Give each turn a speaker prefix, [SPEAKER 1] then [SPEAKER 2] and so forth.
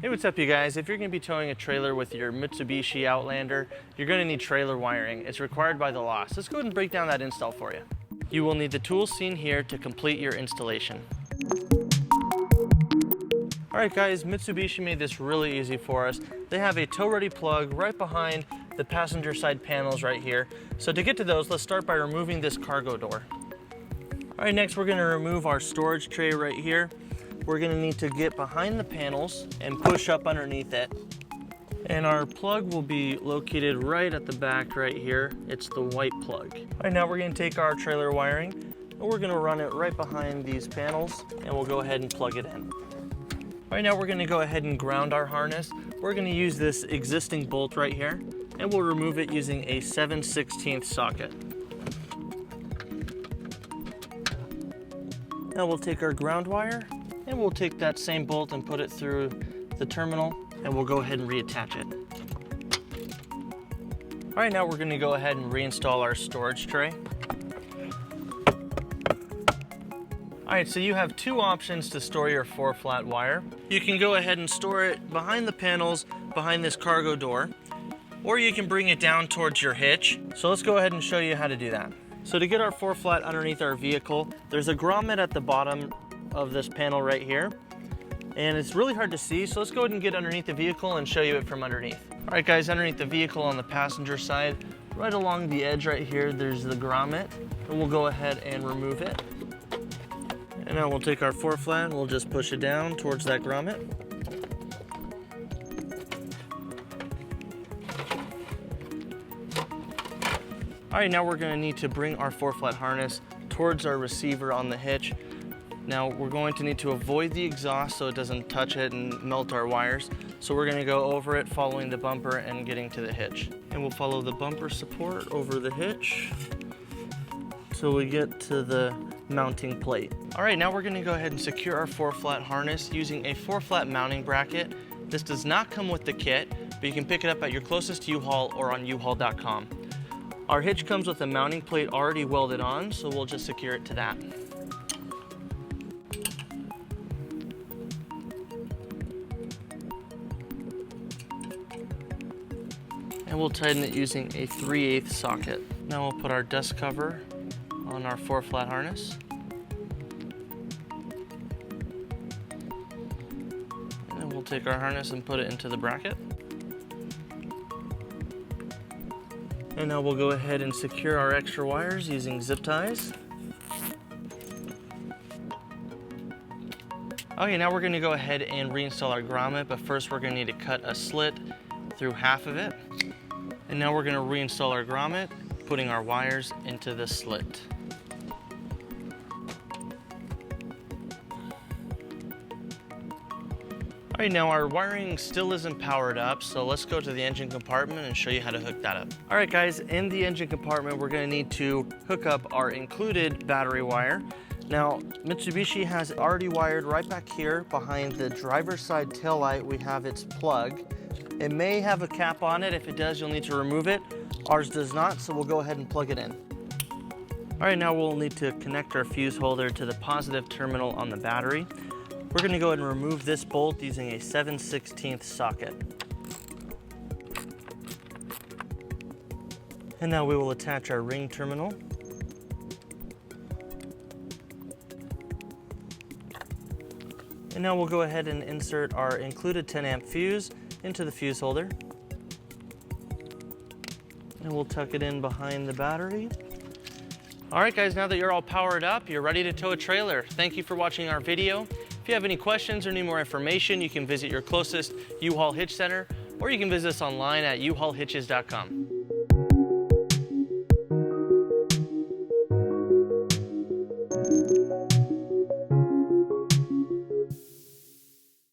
[SPEAKER 1] Hey, what's up you guys? If you're going to be towing a trailer with your Mitsubishi Outlander, you're going to need trailer wiring. It's required by the law. So let's go ahead and break down that install for you. You will need the tools seen here to complete your installation. Alright guys, Mitsubishi made this really easy for us. They have a tow-ready plug right behind the passenger side panels right here. So to get to those, let's start by removing this cargo door. Alright, next we're going to remove our storage tray right here. We're going to need to get behind the panels and push up underneath it. And our plug will be located right at the back right here. It's the white plug. All right, now we're going to take our trailer wiring and we're going to run it right behind these panels and we'll go ahead and plug it in. All right, now we're going to go ahead and ground our harness. We're going to use this existing bolt right here and we'll remove it using a 7/16 socket. Now we'll take our ground wire and we'll take that same bolt and put it through the terminal and we'll go ahead and reattach it. All right, now we're going to go ahead and reinstall our storage tray. All right, so you have two options to store your 4-flat wire. You can go ahead and store it behind the panels, behind this cargo door, or you can bring it down towards your hitch. So let's go ahead and show you how to do that. So to get our 4-flat underneath our vehicle, there's a grommet at the bottom of this panel right here. And it's really hard to see, so let's go ahead and get underneath the vehicle and show you it from underneath. All right guys, underneath the vehicle on the passenger side, right along the edge right here, there's the grommet. And we'll go ahead and remove it. And now we'll take our 4-flat and we'll just push it down towards that grommet. All right, now we're gonna need to bring our 4-flat harness towards our receiver on the hitch. Now we're going to need to avoid the exhaust so it doesn't touch it and melt our wires. So we're going to go over it following the bumper and getting to the hitch. And we'll follow the bumper support over the hitch till we get to the mounting plate. All right, now we're going to go ahead and secure our 4-flat harness using a 4-flat mounting bracket. This does not come with the kit, but you can pick it up at your closest U-Haul or on uhaul.com. Our hitch comes with a mounting plate already welded on, so we'll just secure it to that. And we'll tighten it using a 3/8 socket. Now we'll put our dust cover on our 4-flat harness. And then we'll take our harness and put it into the bracket. And now we'll go ahead and secure our extra wires using zip ties. Okay, now we're going to go ahead and reinstall our grommet, but first we're going to need to cut a slit through half of it. And now we're going to reinstall our grommet, putting our wires into the slit. All right, now our wiring still isn't powered up, so let's go to the engine compartment and show you how to hook that up. All right guys, in the engine compartment, we're going to need to hook up our included battery wire. Now, Mitsubishi has already wired right back here behind the driver's side taillight. We have its plug. It may have a cap on it. If it does, you'll need to remove it. Ours does not, so we'll go ahead and plug it in. All right, now we'll need to connect our fuse holder to the positive terminal on the battery. We're going to go ahead and remove this bolt using a 7/16 socket. And now we will attach our ring terminal. And now we'll go ahead and insert our included 10-amp fuse into the fuse holder. And we'll tuck it in behind the battery. All right guys, now that you're all powered up, you're ready to tow a trailer. Thank you for watching our video. If you have any questions or need more information, you can visit your closest U-Haul Hitch Center, or you can visit us online at uhaulhitches.com.